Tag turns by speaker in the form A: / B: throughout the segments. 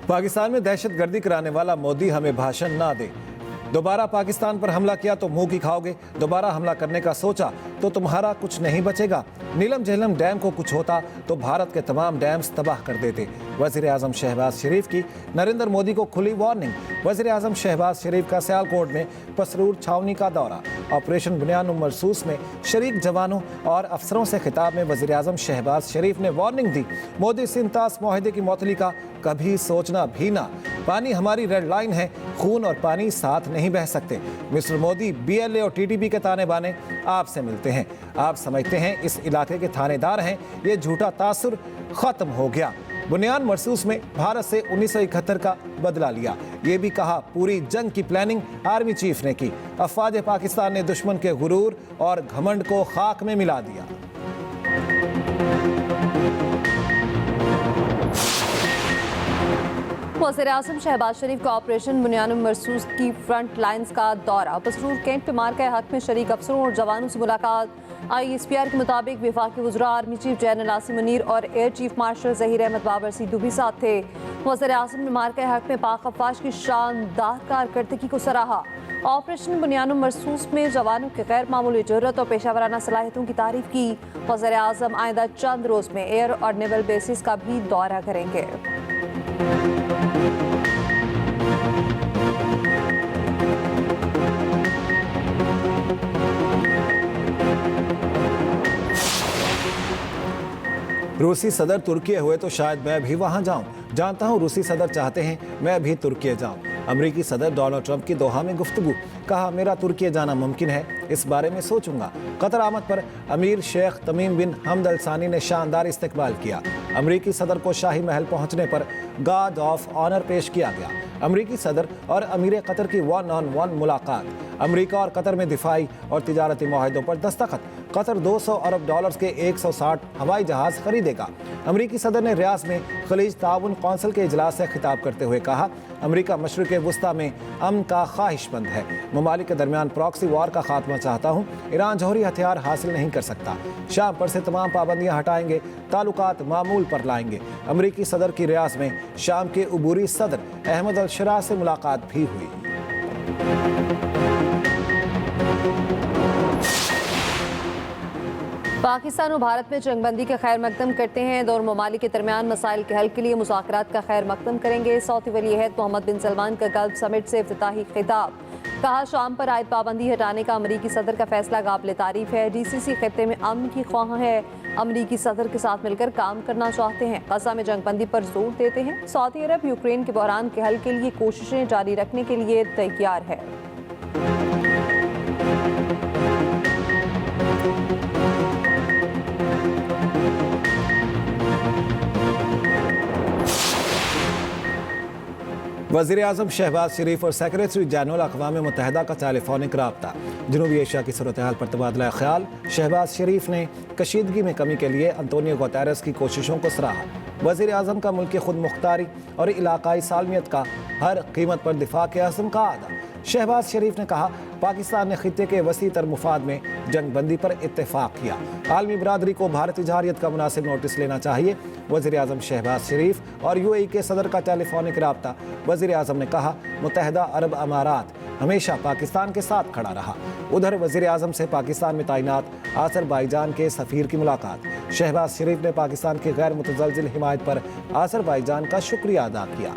A: पाकिस्तान में दहशतगर्दी कराने वाला मोदी हमें भाषण ना दे। दोबारा पाकिस्तान पर हमला किया तो मुंह की खाओगे। दोबारा हमला करने का सोचा तो तुम्हारा कुछ नहीं बचेगा। नीलम झेलम डैम को कुछ होता तो भारत के तमाम डैम्स तबाह कर देते। वज़ीर आज़म शहबाज शरीफ की नरेंद्र मोदी को खुली वार्निंग। वज़ीर आज़म शहबाज शरीफ का सियालकोट में पसरूर छावनी का दौरा। ऑपरेशन बुनियाद मरसूस में शरीक जवानों और अफसरों से खिताब में वज़ीर आज़म शहबाज शरीफ ने वार्निंग दी। मोदी सिंतास माहिदे की मौतली का कभी सोचना भी ना। पानी हमारी रेड लाइन है, खून और पानी साथ नहीं बह सकते। मिस्टर मोदी BLA और TTP के ताने बाने आपसे मिलते हैं। आप समझते हैं इस इलाके के थानेदार हैं। ये झूठा तासुर खत्म हो गया। बुनियाद मरसूस में भारत से 1971 का बदला लिया। ये भी कहा पूरी जंग की प्लानिंग आर्मी चीफ ने की। अफवाज पाकिस्तान ने दुश्मन के गुरूर और घमंड को खाक में मिला दिया।
B: वज़ीर आज़म शहबाज शरीफ का ऑपरेशन बुनियाद मरसूस की फ्रंट लाइन्स का दौरा। पसरूर कैंप पे मार के हक में शरीक अफसरों और जवानों से मुलाकात। ISPR के मुताबिक वफाकी वज़रा army chief general Asim Munir और air chief marshal Zaheer Ahmed Babar Sidhu भी साथ थे। वज़ीर आज़म ने मार के हक में पाक अफवाज की शानदार कारकर्दगी को सराहा। ऑपरेशन बुनियाद मरसूस में जवानों की गैर मामूली जुर्रत और पेशावराना सलाहियतों की तारीफ की। वज़ीर आज़म आइंदा चंद रोज़ में एयर और नेवल बेसिस का भी दौरा करेंगे।
A: रूसी सदर तुर्की हुए तो शायद मैं भी वहां जाऊं। जानता हूं रूसी सदर चाहते हैं मैं भी तुर्की जाऊं। अमेरिकी सदर डोनाल्ड ट्रंप की दोहा में गुफ्तगू। कहा मेरा तुर्की जाना मुमकिन है, इस बारे में सोचूंगा। कतर आमद पर अमीर शेख तमीम बिन हमद अल सानी ने शानदार इस्तकबाल किया। अमेरिकी सदर को शाही महल पहुंचने पर गार्ड ऑफ ऑनर पेश किया गया। अमेरिकी सदर और अमीर कतर की 1-on-1 मुलाकात। अमेरिका और कतर में दिफाई और तिजारती माहिदों पर दस्तखत। कतर $200 अरब के 160 हवाई जहाज खरीदेगा। अमेरिकी सदर ने रियाज में खलीज ताउन कौंसिल के इजलास से खिताब करते हुए कहा अमेरिका मशरिक़ वुस्ता में अमन का ख्वाहिशमंद है। ममालिक के दरमियान प्रॉक्सी वॉर का खात्मा चाहता हूँ। ईरान जौहरी हथियार हासिल नहीं कर सकता। शाम पर से तमाम पाबंदियाँ हटाएंगे, ताल्लुकात मामूल पर लाएंगे। अमेरिकी सदर की रियाज में शाम के उबूरी सदर अहमद अल शरा से मुलाकात भी हुई।
B: पाकिस्तान और भारत में जंगबंदी का खैर मकदम करते हैं। दोनों ममालिक के दरमियान मसाइल के हल के लिए मुज़ाकरात का खैर मकदम करेंगे। सऊदी वली अहद मोहम्मद बिन सलमान का गल्फ समिट से इफ्तिताही खिताब। कहा शाम पर आयद पाबंदी हटाने का अमरीकी सदर का फैसला काबिल तारीफ है। GCC खित्ते में अमन की ख्वाह है। अमरीकी सदर के साथ मिलकर काम करना चाहते हैं। गजा में जंगबंदी पर जोर देते हैं। सऊदी अरब यूक्रेन के बहरान के हल के लिए कोशिशें जारी रखने के लिए तैयार है।
A: वज़ीर आज़म शहबाज शरीफ और सेक्रेटरी जनरल अक़वाम मुत्तहिदा का टेलीफोनिक राब्ता। जनूबी एशिया की सूरत हाल पर तबादला ख्याल। शहबाज शरीफ ने कशीदगी में कमी के लिए अंतोनियो गुतेरेस की कोशिशों को सराहा। वज़ीर आज़म का मुल्क की खुद मुख्तारी और इलाकाई सालमियत का हर कीमत पर दिफा के अज़्म का आदा। शहबाज शरीफ ने कहा पाकिस्तान ने खित्ते के वसी तर मुफाद में जंगबंदी पर इत्तेफाक किया। आलमी बरादरी को भारतीय जहारियत का मुनासिब नोटिस लेना चाहिए। वज़ीर आज़म शहबाज शरीफ और UAE के सदर का टेलीफोनिक राब्ता। वज़ीर आज़म ने कहा मुत्तहिदा अरब अमारात हमेशा पाकिस्तान के साथ खड़ा रहा। उधर वज़ीर आज़म से पाकिस्तान में तैनात आज़रबाईजान के सफ़ीर की मुलाकात। शहबाज शरीफ ने पाकिस्तान की गैर मुतज़लज़िल हिमायत पर आज़रबाईजान का शुक्रिया अदा किया।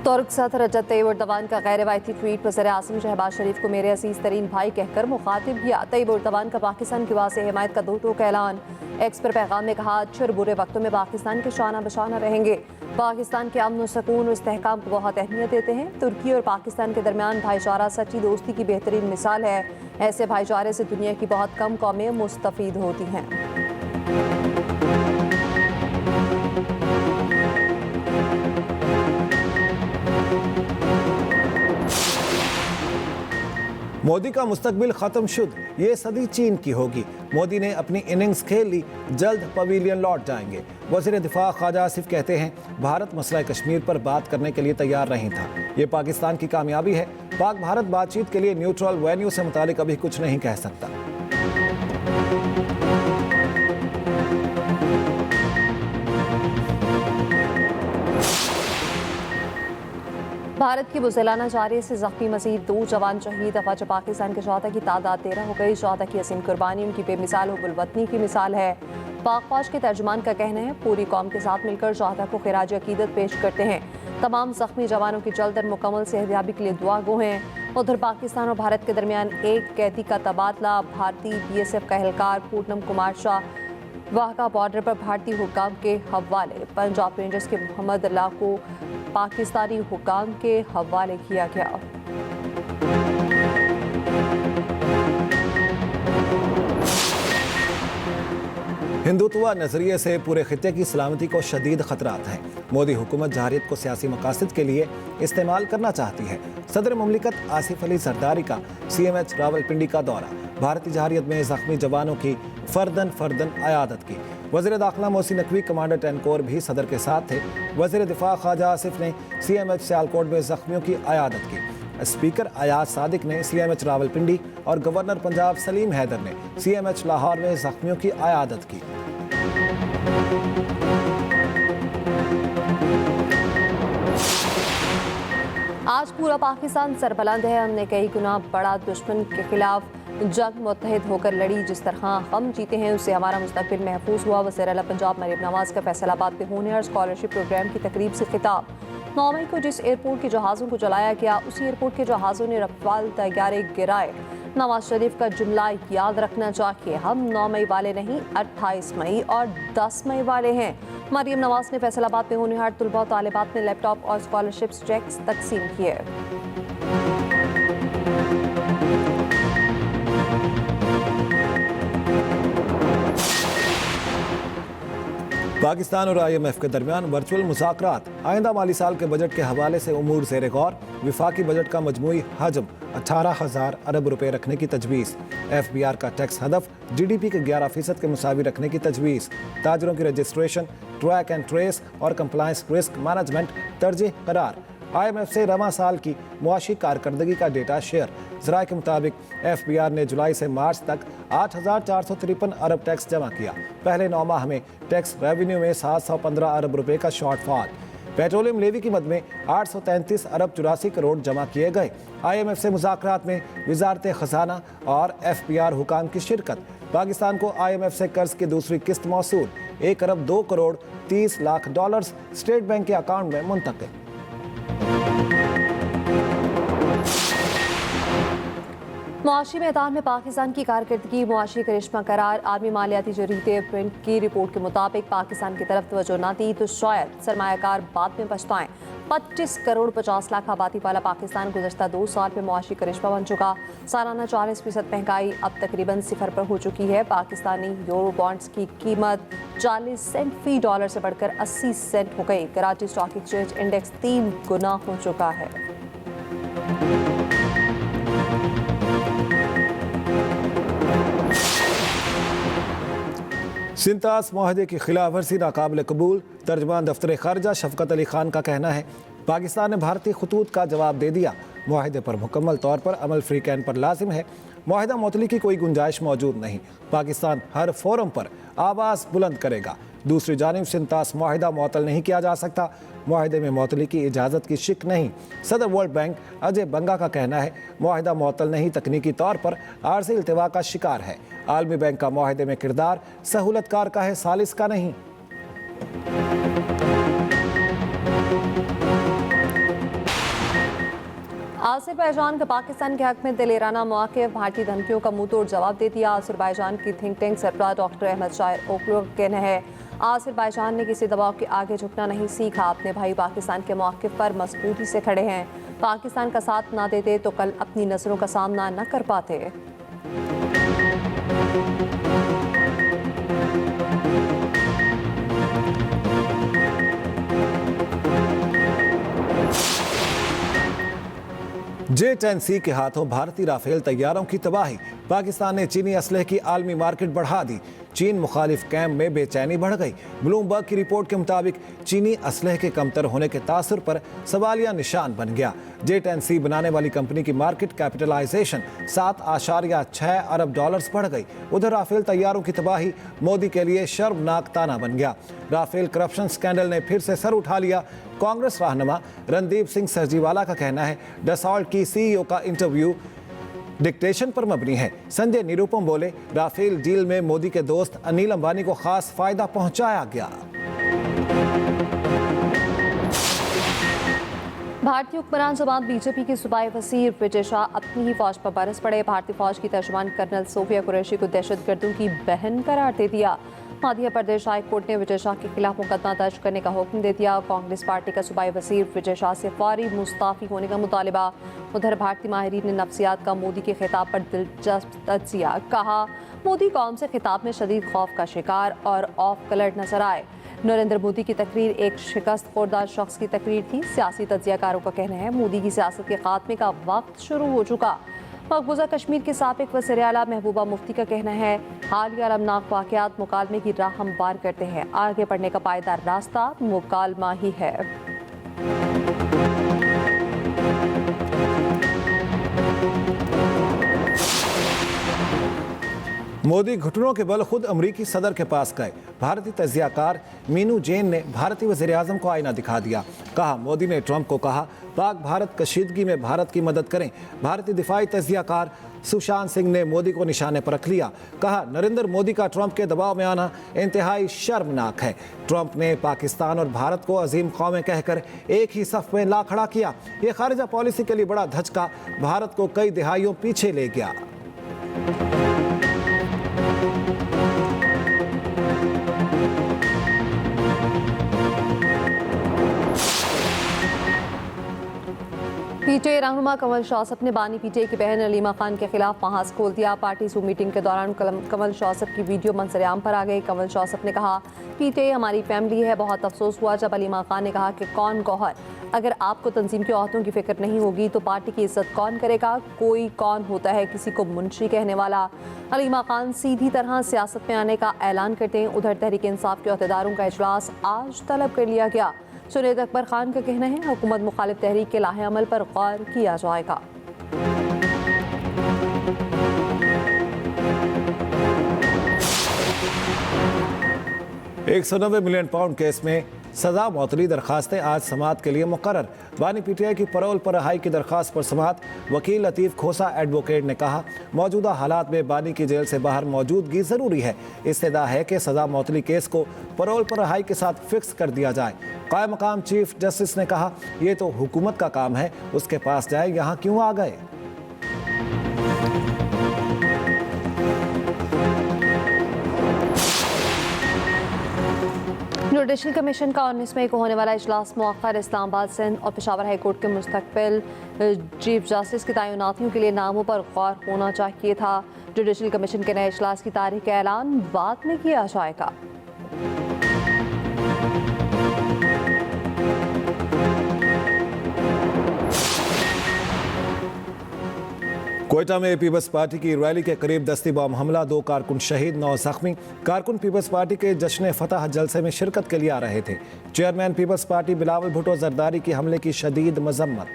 B: तुर्क सदर रजब तैयब एर्दोगान का गैर रवायती ट्वीट। वज़ीर आज़म शहबाज शरीफ को मेरे अजीज़ तरीन भाई कहकर मुखातिब किया। तैयब एर्दोगान का पाकिस्तान की वाज़ेह हिमायत का दो टोक ऐलान। एक्स पर पैगाम में कहा अच्छे और बुरे वक्तों में पाकिस्तान के शाना बशाना रहेंगे। पाकिस्तान के अमन और सुकून और इस्तेहकाम को बहुत अहमियत देते हैं। तुर्की और पाकिस्तान के दरमियान भाईचारा सच्ची दोस्ती की बेहतरीन मिसाल है। ऐसे भाईचारे से दुनिया की बहुत कम कौमें मुस्तफ़ीद होती हैं।
A: मोदी का मुस्तकबिल खत्म शुद, ये सदी चीन की होगी। मोदी ने अपनी इनिंग्स खेल ली, जल्द पवेलियन लौट जाएंगे। वज़ीर दिफा ख्वाजा आसिफ कहते हैं भारत मसला कश्मीर पर बात करने के लिए तैयार नहीं था। ये पाकिस्तान की कामयाबी है। पाक भारत बातचीत के लिए न्यूट्रल वेन्यू से मुतालिक अभी कुछ नहीं कह सकता।
B: भारत की बुज़दिलाना जारी से जख्मी मजीद 2 जवान शहीद। अफवाज पाकिस्तान के शहादा की तादाद 13 हो गई। शहादा की असीम कुर्बानी उनकी बेमिसाल हुब्बुल-वतनी की मिसाल है। पाक फौज के तर्जुमान का कहना है पूरी कौम के साथ मिलकर शहादा को खिराज अकीदत पेश करते हैं। तमाम जख्मी जवानों की जल्द और मुकम्मल सेहतयाबी के लिए दुआ गो हैं। उधर पाकिस्तान और भारत के दरमियान एक कैदी का तबादला। भारतीय BSF का एहलकार पूनम कुमार शाह वाहका बॉर्डर पर भारतीय हुक्काम के हवाले। पंजाब रेंजर्स के मोहम्मद अल्लाह को पाकिस्तानी हुक्काम के हवाले किया गया।
A: हिंदुत्व नजरिए से पूरे खित्ते की सलामती को शदीद खतरात हैं। मोदी हुकूमत जहारियत को सियासी मकासद के लिए इस्तेमाल करना चाहती है। सदर मुमलिकत आसिफ अली जरदारी का CMH रावलपिंडी का दौरा। भारतीय जहारियत में जख्मी जवानों की फर्दन अयादत की। वज़ीर दाखिला मोहसिन नकवी कमांडर 10 कोर भी सदर के साथ थे। वज़ीर दिफा ख्वाजा आसिफ ने CMH सियालकोट में जख्मियों की अयादत की। स्पीकर अयाज सादिक ने CMH रावलपिंडी और गवर्नर पंजाब सलीम हैदर ने CMH लाहौर में जख्मियों की अयादत की।
B: आज पूरा पाकिस्तान सरबलंद है। हमने कई गुना बड़ा दुश्मन के खिलाफ जंग मुत्तहिद होकर लड़ी। जिस तरह हम जीते हैं उससे हमारा मुस्तकबिल महफूज हुआ। वज़ीर आला पंजाब मरीम नवाज का फैसलाबाद में होने और स्कॉलरशिप प्रोग्राम की तकरीब से खिताब। 9 मई को जिस एयरपोर्ट के जहाज़ों को जलाया गया उसी एयरपोर्ट के जहाज़ों ने रफाल तैयारे गिराए। नवाज शरीफ का जुमला याद रखना चाहिए, हम 9 मई वाले नहीं 28 मई और 10 मई वाले हैं। मरीम नवाज ने फैसलाबाद में होनहार तुलबा और तालिबात में लैपटॉप और स्कॉलरशिप चेक्स तकसीम किए।
A: पाकिस्तान और IMF के दरमियान वर्चुअल मुज़ाकरात। आइंदा माली साल के बजट के हवाले से उमूर ज़ेर गौर। विफाकी बजट का मजमूई हजम 18,000 अरब रुपए रखने की तजवीज़। FBR का टैक्स हदफ GDP के 11% के मुसावी रखने की तजवीज़। ताजरों की रजिस्ट्रेशन, ट्रैक एंड ट्रेस और कंप्लायंस रिस्क मैनेजमेंट तरजीह करार। IMF से रवा साल की मुआशी कारकर्दगी का डेटा शेयर। ज़राए के मुताबिक FBR ने जुलाई से मार्च तक 8,453 अरब टैक्स जमा किया। पहले 9 माह में टैक्स रेवेन्यू में 715 अरब रुपए का शॉर्टफॉल। पेट्रोलियम लेवी की मद में 833 अरब 84 करोड़ जमा किए गए। IMF से मुज़ाकरात में वजारत ख़जाना और FBR हुकाम की शिरकत। पाकिस्तान को IMF से कर्ज की दूसरी किस्त मौसूल। 1 अरब 2 crore 30 lakh dollars state bank के अकाउंट में मुंतकिल।
B: मुआशी मैदान में पाकिस्तान की कारकर्दगी मुआशी करिश्मा करार। आर्मी मालियाती जरीदे प्रिंट की रिपोर्ट के मुताबिक पाकिस्तान की तरफ तवज्जो न दी तो शायद सरमायाकार बाद में पछताएं। 25 करोड़ 50 लाख आबादी वाला पाकिस्तान गुज़श्ता 2 साल में मुआशी करिश्मा बन चुका। सालाना 40% महंगाई अब तकरीबन 0 पर हो चुकी है। पाकिस्तानी यूरो बॉन्ड्स की कीमत 40 सेंट फी डॉलर से बढ़कर 80 सेंट हो गई। कराची स्टॉक एक्सचेंज इंडेक्स 3 गुना हो चुका है।
A: सिंतास माहदे की खिलाफ वर्जी नाकाबिल कबूल। तर्जमान दफ्तर खारजा शफकत अली खान का कहना है पाकिस्तान ने भारतीय खतूत का जवाब दे दिया। माहदे पर मुकम्मल तौर पर अमल फ्री कैन पर लाजिम है। माहिदा मुअत्तली की कोई गुंजाइश मौजूद नहीं। पाकिस्तान हर फोरम पर आवाज़ बुलंद करेगा। दूसरी जानिब सिंतास माहिदा मुअत्तल नहीं किया जा सकता। माहिदे में मुअत्तली की इजाज़त की शिक नहीं। सदर वर्ल्ड बैंक अजय बंगा का कहना है माहिदा मुअत्तल नहीं, तकनीकी तौर पर आर्जी इल्तिवा का शिकार है। आलमी बैंक का माहिदे में किरदार सहूलतकार का है, सालिस का नहीं।
B: आज़रबाईजान का पाकिस्तान के हक में दिलेराना मौक़िफ़। भारतीय धमकियों का मुंह तोड़ जवाब दे दिया। आज़रबाईजान की थिंक टैंक सरबराह डॉक्टर अहमद शायर ओकलो का कहना है आज़रबाईजान ने किसी दबाव के आगे झुकना नहीं सीखा। अपने भाई पाकिस्तान के मौक़िफ़ पर मजबूती से खड़े हैं। पाकिस्तान का साथ ना देते तो कल अपनी नज़रों का सामना न कर पाते।
A: J-10C के हाथों भारतीय राफेल तैयारों की तबाही। पाकिस्तान ने चीनी असलहे की आलमी मार्केट बढ़ा दी। चीन मुखालिफ कैंप में बेचैनी बढ़ गई। ब्लूमबर्ग की रिपोर्ट के मुताबिक चीनी असलहे के कमतर होने के तासुर पर सवालिया निशान बन गया। जेट-एंड-सी बनाने वाली कंपनी की मार्केट कैपिटलाइजेशन 7.6 अरब डॉलर्स बढ़ गई। उधर राफेल तैयारों की तबाही मोदी के लिए शर्मनाक ताना बन गया। राफेल करप्शन स्कैंडल ने फिर से सर उठा लिया। कांग्रेस रहनुमा रणदीप सिंह सरजीवाला का कहना है डसॉल्ट की सीईओ का इंटरव्यू डिक्टेशन पर मबनी है। संजय निरुपम बोले राफेल डील में मोदी के दोस्त अनिल अंबानी को खास फायदा पहुंचाया गया।
B: भारतीय हुक्मरान जमात बीजेपी के सूबाई वजीर विजय शाह अपनी ही फौज पर बरस पड़े। भारतीय फौज की तर्जुमान कर्नल सोफिया कुरैशी को दहशतगर्दों की बहन करार दे दिया। मध्य प्रदेश हाई कोर्ट ने विजय शाह के खिलाफ मुकदमा दर्ज करने का हुक्म दे दिया। कांग्रेस पार्टी का सूबाई वजीर विजय शाह से फौरी मुस्ताफी होने का मुतालिबा। उधर भारतीय माहिरीन ने नफ्सियात का मोदी के खिताब पर दिलचस्प तज्जिया। कहा मोदी कौम से खिताब में शदीद खौफ का शिकार और ऑफ कलर नजर आए। नरेंद्र मोदी की तकरीर एक शिकस्त खुर्दा शख्स की तकरीर थी। सियासी तज्जियाकारों का कहना है मोदी की सियासत के खात्मे का वक्त शुरू हो चुका। मकबूजा कश्मीर के साबिक वज़ीर आला महबूबा मुफ्ती का कहना है हालिया अलमनाक वाक़यात मुकालमे की राह हमवार करते हैं। आगे बढ़ने का पायदार रास्ता मुकालमा ही है।
A: मोदी घुटनों के बल खुद अमरीकी सदर के पास गए। भारतीय तजियाकार मीनू जैन ने भारतीय वज़ीर आज़म को आईना दिखा दिया। कहा मोदी ने ट्रंप को कहा पाक भारत कशीदगी में भारत की मदद करें। भारतीय दिफाई तजियाकार सुशांत सिंह ने मोदी को निशाने पर रख लिया। कहा नरेंद्र मोदी का ट्रंप के दबाव में आना इंतहाई शर्मनाक है। ट्रंप ने पाकिस्तान और भारत को अजीम कौमें कहकर एक ही सफ में ला खड़ा किया। ये खारिजा पॉलिसी के लिए बड़ा धचका भारत को कई दिहाइयों पीछे ले गया।
B: पीटीआई रहनुमा कमल शौसफ ने बानी पीटीआई की बहन अलीमा खान के खिलाफ महाज खोल दिया। पार्टी जूम मीटिंग के दौरान कमल शौसफ की वीडियो मंजरेआम पर आ गई। कमल शौसफ ने कहा पीटीआई हमारी फैमिली है। बहुत अफसोस हुआ जब अलीमा खान ने कहा कि कौन गौहर, अगर आपको तंजीम की औरतों की फिक्र नहीं होगी तो पार्टी की इज्जत कौन करेगा। कोई कौन होता है किसी को मुंशी कहने वाला। अलीमा खान सीधी तरह सियासत में आने का ऐलान करते हैं। उधर तहरीक इंसाफ के अहदेदारों का इजलास आज तलब कर लिया गया। जुनैद अकबर खान का कहना है हुकूमत मुखालिफ तहरीक के लाहे अमल पर गौर किया जाएगा।
A: 190 मिलियन पाउंड केस में सजा मौतली दरखास्तें आज समाअत के लिए मुकर्रर। बानी पीटीआई की परोल पर रहाई की दरखास्त पर समाअत। वकील लतीफ़ खोसा एडवोकेट ने कहा मौजूदा हालात में बानी की जेल से बाहर मौजूदगी ज़रूरी है। इस्तदा है कि सजा मौतली केस को परोल पर रहाई के साथ फिक्स कर दिया जाए। कायम मकाम चीफ जस्टिस ने कहा यह तो हुकूमत का काम है, उसके पास जाए, यहाँ क्यों आ गए।
B: जुडिशल कमीशन का 19 मई को होने वाला इजलास मुअख्खर। इस्लामाबाद, सिंध और पेशावर हाई कोर्ट के मुस्तकबिल चीफ जस्टिस की तैनातियों के लिए नामों पर गौर होना चाहिए था। जुडिशल कमीशन के नए इजलास की तारीख का ऐलान बाद में किया जाएगा।
A: कोयटा में पीपल्स पार्टी की रैली के करीब दस्ती बम हमला, 2 कारकुन शहीद, 9 जख्मी। कारकुन पीपल्स पार्टी के जश्न फतह जलसे में शिरकत के लिए आ रहे थे। Chairman People's Party Bilawal Bhutto Zardari की हमले की शदीद मजम्मत।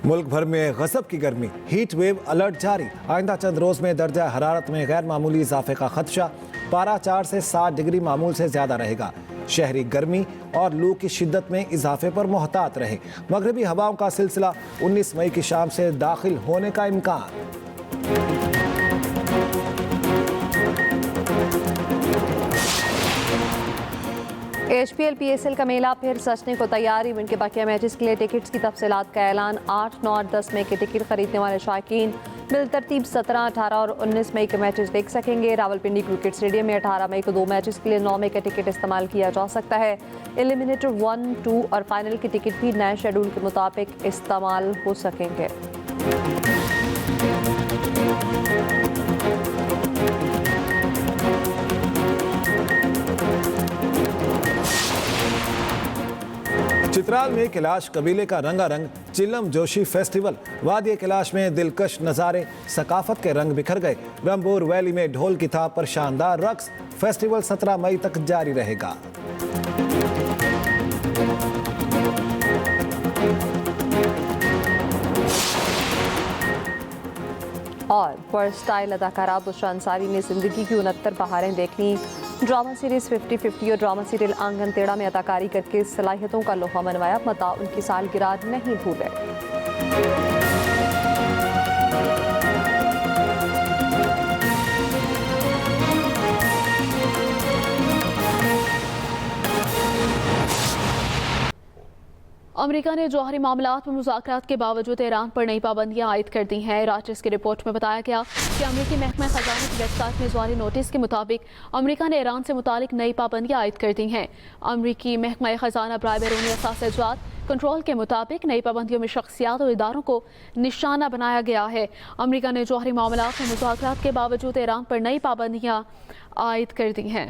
A: मुल्क भर में गजब की गर्मी, हीट वेव अलर्ट जारी। आइंदा चंद रोज में दर्जा हरारत में गैर मामूली इजाफे का खदशा। पारा 4 से 7 डिग्री मामूल से ज्यादा रहेगा। शहरी गर्मी और लू की शिद्दत में इजाफे पर मोहतात रहे। मगरबी हवाओं का सिलसिला 19 मई की शाम से दाखिल होने का इम्कान।
B: HPL PSL का मेला फिर सजने को तैयार। इवेंट के बाकी मैचेस के लिए टिकट्स की तफसीलात का ऐलान। 8, 9 और 10 मई के टिकट खरीदने वाले शायकीन बिलतरतीब 17, 18 और 19 मई के मैचेस देख सकेंगे। रावलपिंडी क्रिकेट स्टेडियम में 18 मई को 2 मैचेस के लिए 9 मई का टिकट इस्तेमाल किया जा सकता है। एलिमिनेटर 1, 2 और फाइनल के टिकट भी नए शेड्यूल के मुताबिक इस्तेमाल हो सकेंगे।
A: चित्राल में कैलाश कबीले का रंगारंग चिल्लम जोशी फेस्टिवल। वादी कैलाश में दिलकश नज़ारे, सकाफत के रंग बिखर गए। रंबोर वैली में ढोल की थाप पर शानदार रक्स। फेस्टिवल 17 मई तक जारी रहेगा।
B: और वर्सटाइल अदाकारा बुशरा अंसारी ने जिंदगी की 69 बहारें देख लीं। ड्रामा सीरीज 50-50 और ड्रामा सीरियल आंगन टेढ़ा में अदाकारी करके सलाहियतों का लोहा मनवाया। मता उनकी सालगिरह नहीं भूले। अमेरिका ने जौहरी मामलात में मुज़ाकरात के बावजूद ईरान पर नई पाबंदियां आयद कर दी हैं। राइटर्स की रिपोर्ट में बताया गया कि अमेरिकी महकमा खजाना की वेबसाइट में जारी नोटिस के मुताबिक अमेरिका ने ईरान से मुतालिक नई पाबंदियां आयद कर दी हैं। अमेरिकी महकमा खजाना बराए बैरूनी असासाजात कंट्रोल के मुताबिक नई पाबंदियों में शख्सियात और इदारों को निशाना बनाया गया है। अमेरिका ने जौहरी मामलात में मुज़ाकरात के बावजूद ईरान पर नई पाबंदियां आयद कर दी हैं।